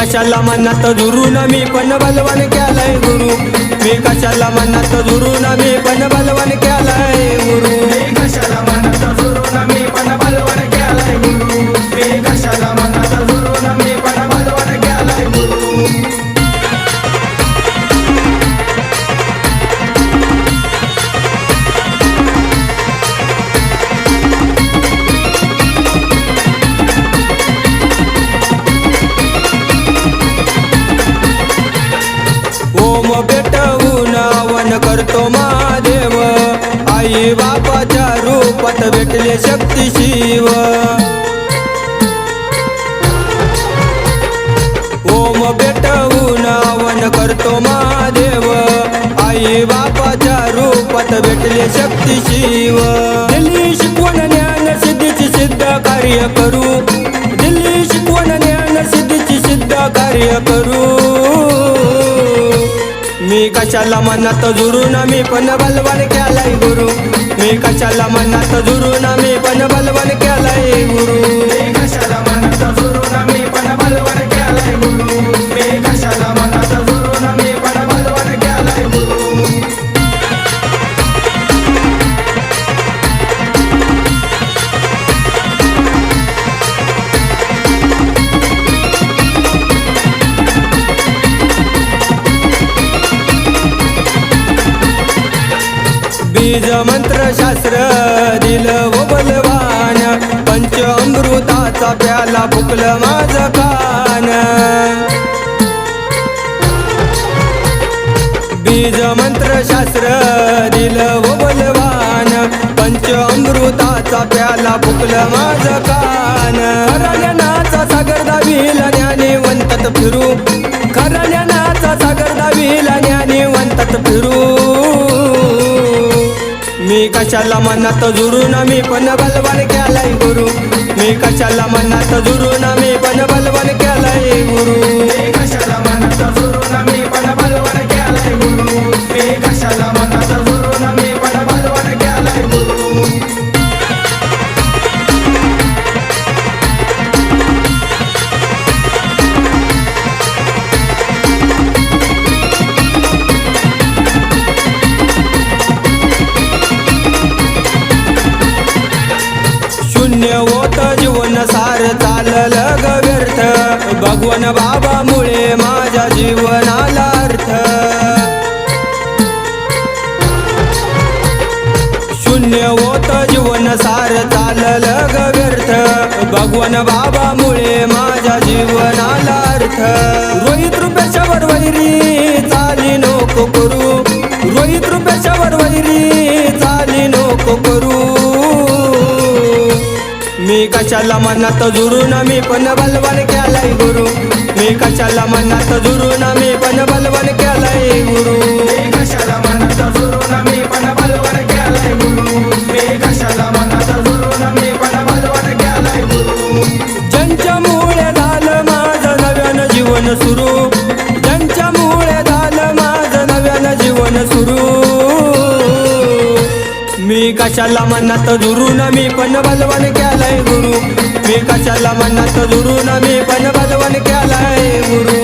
कशाला मनात धरून मी पण बलवान केलाय गुरु। मी कशाला मनात धरून मी पण बलवान केलाय गुरु। मी कशाला मनात धरून मी पण बलवान केलाय गुरु। मी कशाला मनात धरून मी पण बलवान केलाय गुरु। ओम भेटवून वन करतो महादेव, आई बापाच्या रूपात भेटले शक्ती शिव। ओम भेटवून वन करतो महादेव, आई बापाच्या रूपात भेटले शक्ती शिव। दिल्ली शिकवण ज्ञान सिद्धीची सिद्ध कार्य करू, दिल्ली शिकवण ज्ञान सिद्धीची सिद्ध कार्य करू। मी कशाला मनात धरून मी पण बलवान केलाय गुरु। मी कशाला मनात धरून मी पण बलवान केलाय गुरु। मी कशाला मनात धरून मी पण बलवान केलाय गुरु। मी कशाला मनात धरून मी पण बलवान केलाय गुरु। बीज मंत्र शास्त्र दिलं व बलवान, पंच अमृताचा प्याला फुकलं माझं कान। बीज मंत्र शास्त्र दिलं व बलवान, पंच अमृताचा प्याला फुकलं माझं कान। खरा ज्ञानाचा सागर दाविला ज्ञानीवंतात फिरू, खरा ज्ञानाचा सागर दाविला ज्ञानीवंतात फिरू। मी कशाला मनात धरून मी पण बलवान केलाय गुरु। मी कशाला मनात धरून मी पण बलवान केलाय गुरु। मी कशाला मनात धरून मी पण बलवान केलाय गुरु। मी कशाला मनात धरून मी पण बलवान केलाय गुरु। शून्य होत जीवन सार चाललं ग व्यर्थ, भगवान बाबामुळे माझ्या जीवनाला अर्थ। शून्य होत जीवन सार चाललं ग व्यर्थ, भगवान बाबामुळे माझ्या जीवनाला अर्थ। रोहित रुपयाच्यावर वैरी चाली नको करू, रोहित रुपयाच्यावर वैरी चाली नको करू। मी कशाला मनात धरून मी पण बलवान केलाय गुरु। मी कशाला मनात धरून मी पण बलवान केलाय गुरु। मी कशाला मनात धरून मी पण बलवान केलाय गुरु। मी कशाला मनात धरून मी पण बलवान केलाय गुरु। ज्यांच्यामुळे झालं माझं नव्यानं जीवन सुरू, ज्यांच्यामुळे झालं माझं नव्यानं जीवन सुरू। मी कशाला मनात धरून मी पण बलवान केलाय गुरु। मी कशाला मनात धरून मी पण बलवान केलाय गुरु।